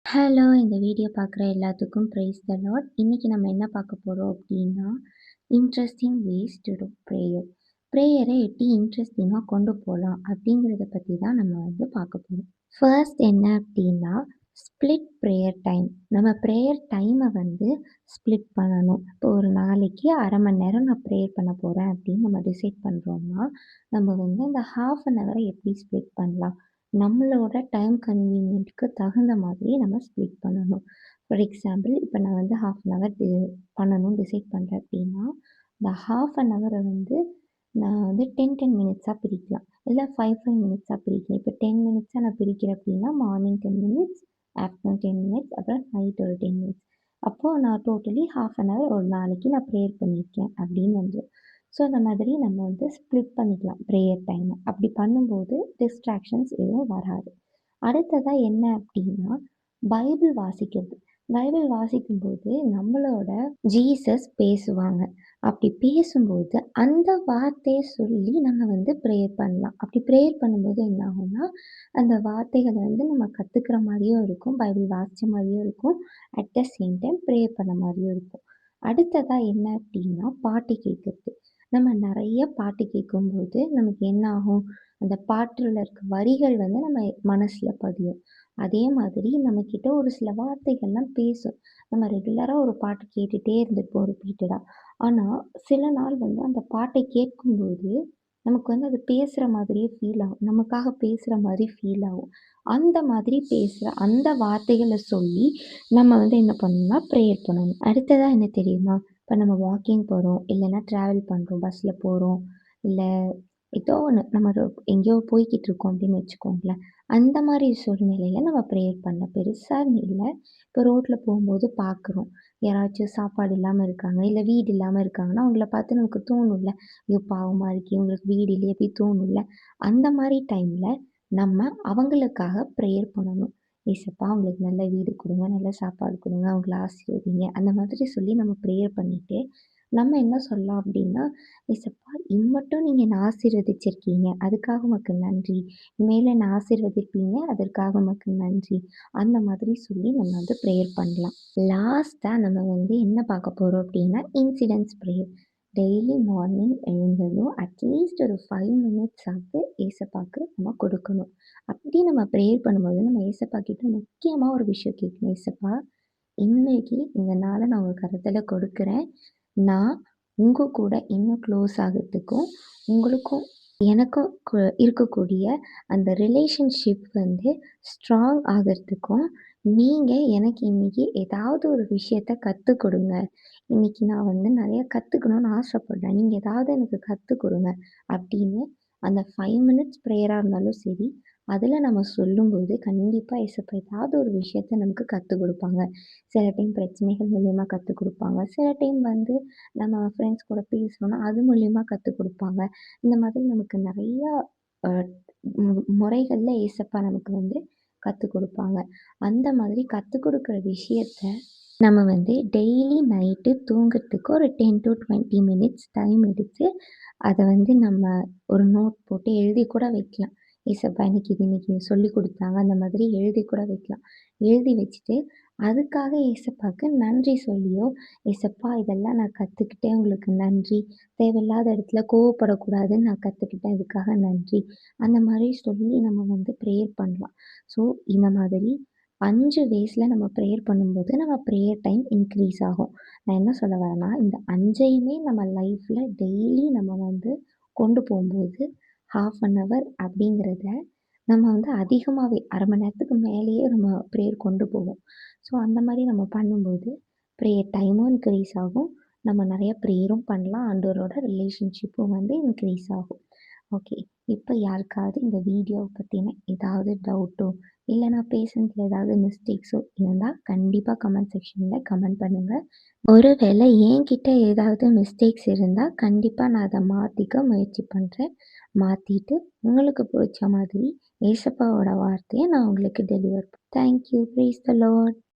Hello! இந்த video பார்க்குற எல்லாத்துக்கும் பிரைஸ் த லார்ட். இன்னைக்கு நம்ம என்ன பார்க்க போறோம் அப்டின்னா, interesting ways to do prayer. பிரேயர எப்டி இன்ட்ரஸ்டிங்கா கொண்டு போலாம் அப்டிங்கிறத பத்தி தான் நம்ம பார்க்க போறோம். ஃபர்ஸ்ட் என்ன அப்டின்னா, ஸ்ப்ளிட் பிரேயர் டைம். நம்ம பிரேயர் டைம ஸ்ப்ளிட் பண்ணணும். இப்போ ஒரு நாளைக்கு 1/2 மணி நேரம் நான் பிரேயர் பண்ண போறேன் அப்டின்னு நம்ம டிசைட் பண்றோம்னா, நம்ம அந்த 1/2 அன் ஹவர எப்டி ஸ்ப்ளிட் பண்ணலாம்? நம்மளோட டைம் கன்வீனியன்ட்க்கு தகுந்த மாதிரி நம்ம ஸ்ப்ளிட் பண்ணணும். ஃபார் எக்ஸாம்பிள் இப்போ நான் 1/2 அன் ஹவர் பண்ணணும்னு டிசைட் பண்ணுறேன் அப்படின்னா, இந்த 1/2 அன் ஹவரை நான் 10 மினிட்ஸாக பிரிக்கலாம். இல்லை 5 மினிட்ஸாக பிரிக்கலாம். இப்போ 10 மினிட்ஸாக நான் பிரிக்கிறேன் அப்படின்னா, மார்னிங் 10 மினிட்ஸ், ஆஃப்டர்நூன் 10 மினிட்ஸ், அப்புறம் நைட் ஒரு 10 மினிட்ஸ். அப்போது நான் டோட்டலி 1/2 அன் ஹவர் ஒரு நாளைக்கு நான் ப்ரேயர் பண்ணியிருக்கேன் அப்படின்னு ஸோ அந்த மாதிரி நம்ம ஸ்ப்ளிட் பண்ணிக்கலாம் ப்ரேயர் டைமை. அப்படி பண்ணும்போது டிஸ்ட்ராக்ஷன்ஸ் எதுவும் வராது. அடுத்ததா என்ன அப்படின்னா, பைபிள் வாசிக்கிறது. பைபிள் வாசிக்கும்போது நம்மளோட ஜீசஸ் பேசுவாங்க. அப்படி பேசும்போது அந்த வார்த்தைய சொல்லி நம்ம ப்ரேயர் பண்ணலாம். அப்படி ப்ரேயர் பண்ணும்போது என்ன ஆகும்னா, அந்த வார்த்தைகள நம்ம கத்துக்கிற மாரியும் இருக்கும். பைபிள் வாசிச்ச மாரியும் இருக்கும். At the same time prayer பண்ண மாரியும் இருக்கும். அடுத்ததா என்ன அப்படின்னா, பாட்டு கேட்கறது. நம்ம நெறைய பாட்டு கேட்கும்போது நமக்கு என்ன ஆகும்? அந்த பாட்டுல இருக்க வரிகள் நம்ம மனசுல பதியும். அதே மாதிரி நம்மகிட்ட ஒரு சில வார்த்தைகள்லாம் பேசும். நம்ம ரெகுலரா ஒரு பாட்டு கேட்டுட்டே இருந்திருப்போம் ரிப்பீட்டடா. ஆனா, சில நாள் அந்த பாட்டை கேட்கும்போது, நமக்கு அது பேசுற மாதிரியே ஃபீல் ஆகும். நமக்காக பேசுற மாரி ஃபீல் ஆகும். அந்த மாதிரி பேசுற அந்த வார்த்தைகள சொல்லி, நம்ம என்ன பண்ணணும்னா, ப்ரேயர் பண்ணணும். அடுத்ததா என்ன தெரியுமா? இப்ப நம்ம வாக்கிங் போறோம், இல்லன்னா டிராவல் பண்றோம், பஸ்ல போறோம், இல்ல ஏதோ ஒண்ணு நம்ம எங்கேயோ போய்க்கிட்டு இருக்கோம் அப்படின்னு வச்சுக்கோங்களேன். அந்த மாரி சூழ்நிலையில நம்ம ப்ரேயர் பண்ணலாம். பெருசான்னு இல்ல. இப்போ ரோட்ல போகும்போது பார்க்குறோம். யாராச்சும் சாப்பாடு இல்லாம இருக்காங்க, இல்ல வீடு இல்லாம இருக்காங்கன்னா, அவங்கள பார்த்து நமக்கு தோணும்ல. ஐயோ! பாவமா இருக்கே, இவங்களுக்கு வீடு இல்லையே அப்படி தோணும்ல. அந்த மாரி டைம்ல நம்ம அவங்களுக்காக ப்ரேயர் பண்ணணும். ஏசப்பா அவங்களுக்கு நல்ல வீடு குடுங்க, நல்ல சாப்பாடு குடுங்க, அவங்கள ஆசீர்வதிங்க. அந்த மாதிரி சொல்லி நம்ம ப்ரேயர் பண்ணிட்டு, நம்ம என்ன சொல்லலாம் அப்படின்னா, ஏசப்பா இம்மட்டும் நீங்க என்ன ஆசீர்வதிச்சிருக்கீங்க. அதுக்காக உமக்கு நன்றி. மேல என்ன ஆசீர்வதிப்பீங்க. அதற்காக உமக்கு நன்றி. அந்த மாதிரி சொல்லி நம்ம ப்ரேயர் பண்ணலாம். லாஸ்ட்டா நம்ம என்ன பார்க்க போறோம் அப்படின்னா, இன்சிடென்ட்ஸ் ப்ரேயர். டெய்லி மார்னிங் எழுந்ததும் அட்லீஸ்ட் ஒரு 5 மினிட்ஸ் ஏசப்பாக்கு நம்ம கொடுக்கணும். அப்படி நம்ம ப்ரேயர் பண்ணும்போது நம்ம ஏசப்பா கிட்ட முக்கியமா ஒரு விஷயம் கேட்கணும். ஏசப்பா இன்னைக்கு இந்த நாள நான் உங்க கரத்துல கொடுக்குறேன். நான் உங்க கூட இன்னும் க்ளோஸ் ஆகுறதுக்கும், உங்களுக்கும் எனக்கும் இருக்கக்கூடிய அந்த ரிலேஷன்ஷிப் ஸ்ட்ராங் ஆகுறதுக்கும், நீங்க எனக்கு இன்னைக்கு ஏதாவது ஒரு விஷயத்த கத்துக் கொடுங்க. இன்னைக்கு நான் நெறைய கத்துக்கணும்னு ஆசைப்படுறேன். நீங்க ஏதாவது எனக்கு கத்துக் கொடுங்க. அப்படின்னு அந்த 5 மினிட்ஸ் ப்ரேயரா இருந்தாலும் சரி, அதுல நம்ம சொல்லும்போது கண்டிப்பா ஏசப்பா ஏதாவது ஒரு விஷயத்த நமக்கு கத்துக் குடுப்பாங்க. சில டைம் பிரச்சனைகள் மூலியமா கத்துக் குடுப்பாங்க. சில டைம் நம்ம ஃப்ரெண்ட்ஸ் கூட பேசுனோம்னா, அது மூலியமா கத்துக் குடுப்பாங்க. இந்த மாதிரி நமக்கு நெறையா அ முறைகள்ல ஏசப்பா நமக்கு கத்துக் குடுப்பாங்க. அந்த மாதிரி கத்துக் குடுக்குற விஷயத்த நம்ம டெய்லி நைட்டு தூங்குறதுக்கு ஒரு 10 டூ 20 மினிட்ஸ் டைம் எடுத்து, அத நம்ம ஒரு நோட் போட்டு எழுதி கூட வைக்கலாம். ஏசப்பா எனக்கு இது இன்னைக்கு சொல்லிக் குடுத்தாங்க. அந்த மாதிரி எழுதி கூட வைக்கலாம். எழுதி வச்சுட்டு, அதுக்காக ஏசப்பாக்கு நன்றி சொல்லியோ, ஏசப்பா இதெல்லாம் நான் கத்துக்கிட்டேன். உங்களுக்கு நன்றி. தேவையில்லாத இடத்துல கோவப்படக்கூடாதுன்னு நான் கத்துக்கிட்டேன். அதுக்காக நன்றி. அந்த மாரி சொல்லி நம்ம ப்ரேயர் பண்ணலாம். ஸோ இந்த மாதிரி 5 வேஸ்ல நம்ம ப்ரேயர் பண்ணும்போது, நம்ம ப்ரேயர் டைம் இன்க்ரீஸ் ஆகும். நான் என்ன சொல்ல வரேன்னா, இந்த 5யுமே நம்ம லைஃப்ல டெய்லி நம்ம கொண்டு போம்போது, 1/2 அன் ஹவர் அப்படிங்கிறத நம்ம அதிகமாவே 1/2 மணி நேரத்துக்கு மேலேயே நம்ம ப்ரேயர் கொண்டு போவோம். ஸோ அந்த மாரி நம்ம பண்ணும்போது, ப்ரேயர் டைமும் இன்க்ரீஸ் ஆகும். நம்ம நெறைய ப்ரேயரும் பண்ணலாம். ஆண்டவரோட ரிலேஷன்ஷிப்பும் இன்க்ரீஸ் ஆகும். ஓகே. இப்ப யாருக்காவது இந்த வீடியோவ பத்தின ஏதாவது டவுட்டோ, இல்ல நான் பேசுனதுல ஏதாவது மிஸ்டேக்ஸோ இருந்தா, கண்டிப்பா கமெண்ட் செக்ஷன்ல கமெண்ட் பண்ணுங்க. ஒருவேளை என்கிட்ட ஏதாவது மிஸ்டேக்ஸ் இருந்தா, கண்டிப்பா நான் அத மாத்திக்க முயற்சி பண்றேன். மாத்திட்டு உங்களுக்கு புடிச்ச மாதிரி ஏசப்பாவோட வார்த்தைய நான் உங்களுக்கு deliver thank you. Praise the Lord.